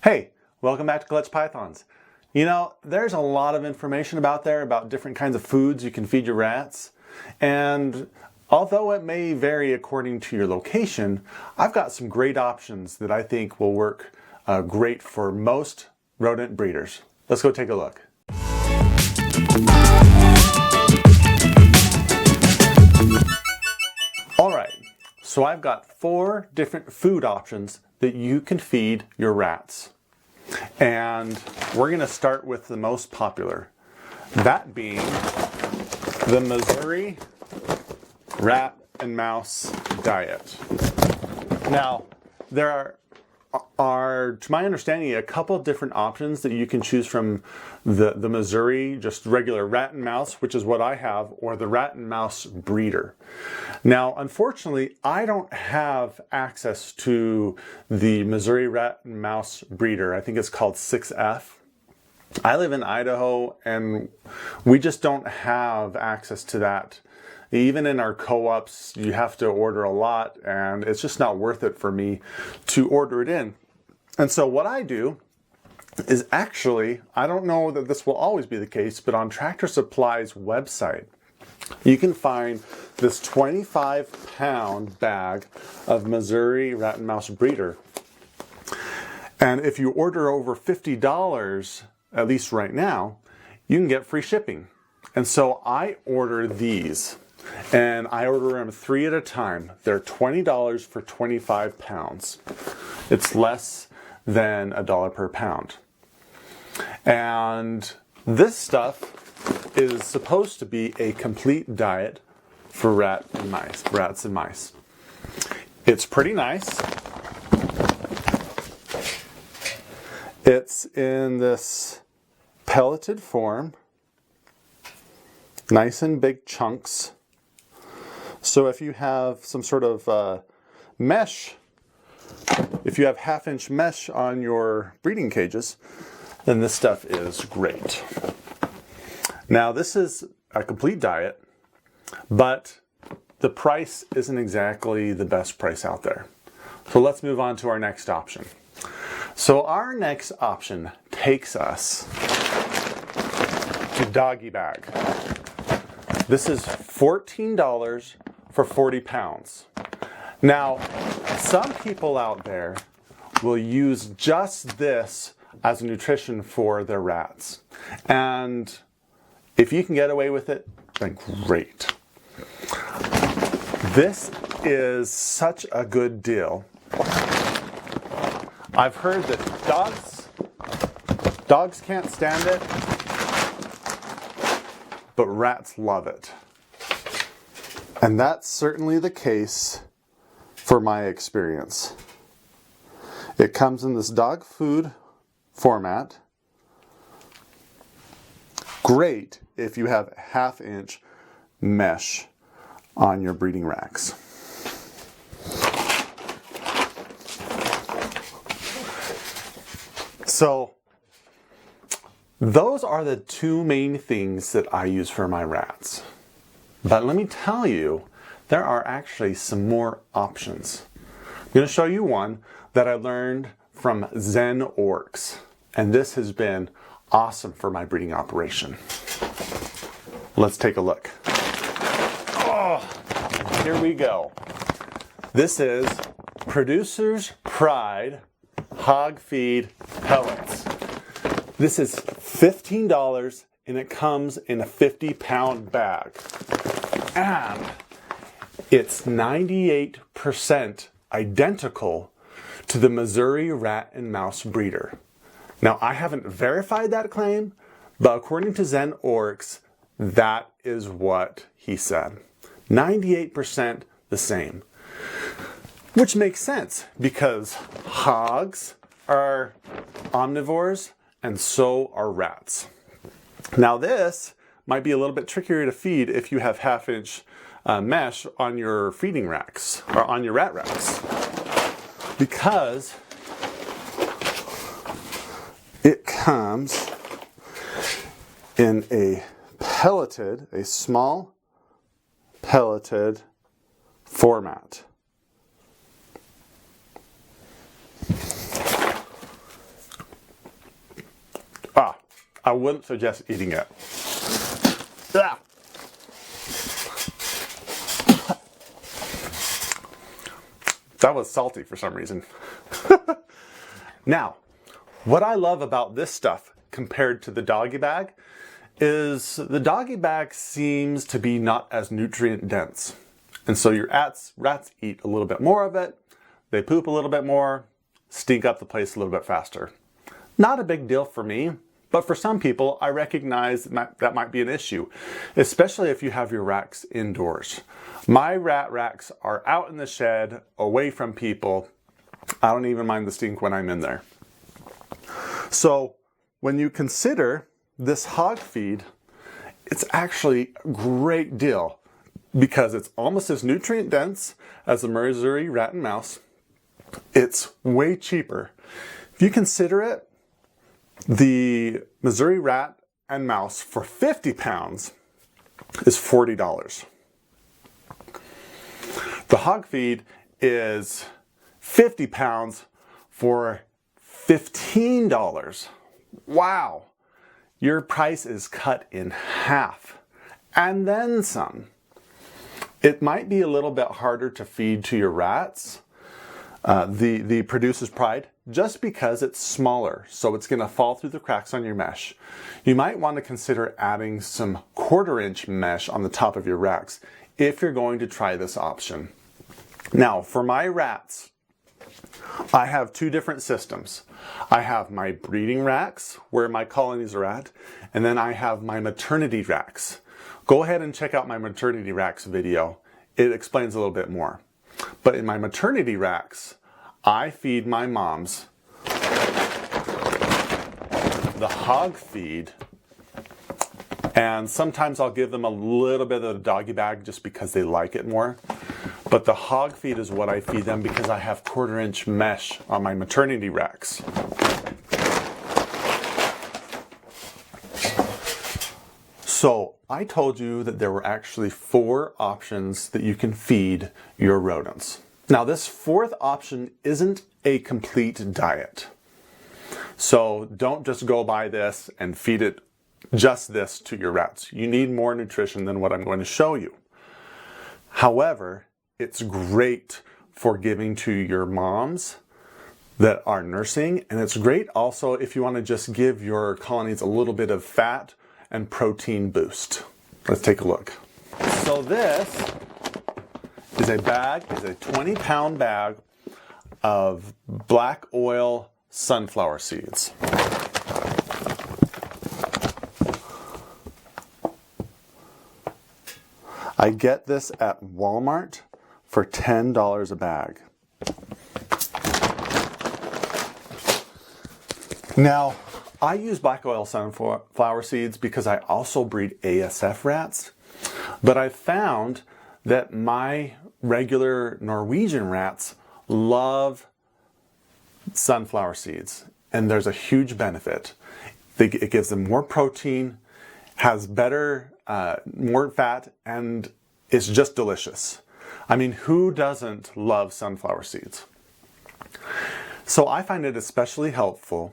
Hey, welcome back to Clutch Pythons. You know, there's a lot of information about there about different kinds of foods you can feed your rats. And although it may vary according to your location, I've got some great options that I think will work great for most rodent breeders. Let's go take a look. All right, so I've got 4 different food options that you can feed your rats. And we're going to start with the most popular, that being the Missouri rat and mouse diet. Now, there are, to my understanding, a couple of different options that you can choose from the Missouri, just regular rat and mouse, which is what I have, or the rat and mouse breeder. Now, unfortunately, I don't have access to the Missouri rat and mouse breeder. I think it's called 6F. I live in Idaho, and we just don't have access to that. Even in our co-ops, you have to order a lot, and it's just not worth it for me to order it in. And so what I do is actually, I don't know that this will always be the case, but on Tractor Supply's website, you can find this 25-pound bag of Missouri rat and mouse breeder. And if you order over $50, at least right now, you can get free shipping. And so I order these. And I order them 3 at a time. They're $20 for 25 pounds. It's less than $1 per pound. And this stuff is supposed to be a complete diet for rats and mice. It's pretty nice. It's in this pelleted form, nice and big chunks. So if you have some sort of mesh, if you have 1/2-inch mesh on your breeding cages, then this stuff is great. Now this is a complete diet, but the price isn't exactly the best price out there. So let's move on to our next option. So our next option takes us to Doggy Bag. This is $14 for 40 pounds. Now, some people out there will use just this as nutrition for their rats. And if you can get away with it, then great. This is such a good deal. I've heard that dogs can't stand it, but rats love it. And that's certainly the case for my experience. It comes in this dog food format. Great if you have 1/2-inch mesh on your breeding racks. So those are the 2 main things that I use for my rats. But let me tell you, there are actually some more options. I'm going to show you one that I learned from Zen Orcs, and this has been awesome for my breeding operation. Let's take a look. Oh, here we go. This is Producer's Pride Hog Feed pellets. This is $15 and it comes in a 50-pound bag. And it's 98% identical to the Missouri rat and mouse breeder. Now, I haven't verified that claim, but according to Zen Orcs, that is what he said. 98% the same. Which makes sense because hogs are omnivores and so are rats. Now this might be a little bit trickier to feed if you have 1/2-inch mesh on your feeding racks or on your rat racks, because it comes in a small pelleted format. I wouldn't suggest eating it. Ah. That was salty for some reason. Now, what I love about this stuff compared to the Doggy Bag is the Doggy Bag seems to be not as nutrient dense. And so your rats eat a little bit more of it, they poop a little bit more, stink up the place a little bit faster. Not a big deal for me, but for some people, I recognize that might be an issue, especially if you have your racks indoors. My rat racks are out in the shed, away from people. I don't even mind the stink when I'm in there. So when you consider this hog feed, it's actually a great deal because it's almost as nutrient dense as the Missouri rat and mouse. It's way cheaper. If you consider it, the Missouri rat and mouse for 50 pounds is $40. The hog feed is 50 pounds for $15. Wow. Your price is cut in half and then some. It might be a little bit harder to feed to your rats, the Producer's Pride, just because it's smaller, so it's going to fall through the cracks on your mesh. You might want to consider adding some 1/4-inch mesh on the top of your racks if you're going to try this option. Now, for my rats, I have two different systems. I have my breeding racks, where my colonies are at, and then I have my maternity racks. Go ahead and check out my maternity racks video. It explains a little bit more. But in my maternity racks, I feed my moms the hog feed, and sometimes I'll give them a little bit of the Doggy Bag just because they like it more. But the hog feed is what I feed them because I have 1/4-inch mesh on my maternity racks. So I told you that there were actually 4 options that you can feed your rodents. Now this 4th option isn't a complete diet. So don't just go buy this and feed it just this to your rats. You need more nutrition than what I'm going to show you. However, it's great for giving to your moms that are nursing, and it's great also if you want to just give your colonies a little bit of fat and protein boost. Let's take a look. So this is a 20-pound bag of black oil sunflower seeds. I get this at Walmart for $10 a bag. Now, I use black oil sunflower seeds because I also breed ASF rats, but I found that my regular Norwegian rats love sunflower seeds, and there's a huge benefit. It gives them more protein, has better, more fat, and it's just delicious. I mean, who doesn't love sunflower seeds? So I find it especially helpful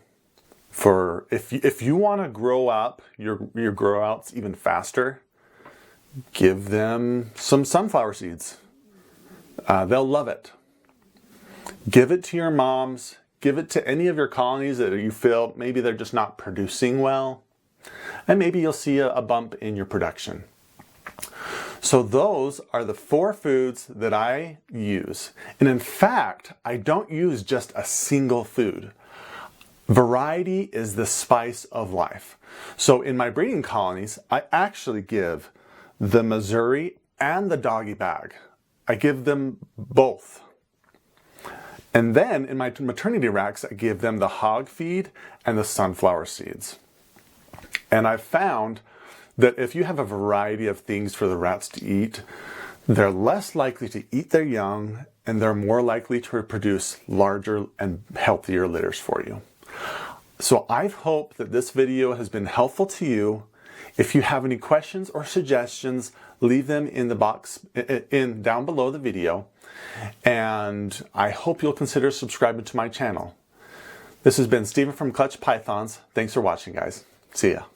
for if you want to grow up your grow outs even faster, give them some sunflower seeds. They'll love it. Give it to your moms. Give it to any of your colonies that you feel maybe they're just not producing well. And maybe you'll see a bump in your production. So those are the 4 foods that I use. And in fact, I don't use just a single food. Variety is the spice of life. So in my breeding colonies, I actually give the Missouri and the Doggy Bag. I give them both. And then in my maternity racks, I give them the hog feed and the sunflower seeds. And I've found that if you have a variety of things for the rats to eat, they're less likely to eat their young, and they're more likely to produce larger and healthier litters for you. So I hope that this video has been helpful to you. If you have any questions or suggestions, leave them in the box down below the video. And I hope you'll consider subscribing to my channel. This has been Steven from Clutch Pythons. Thanks for watching, guys. See ya.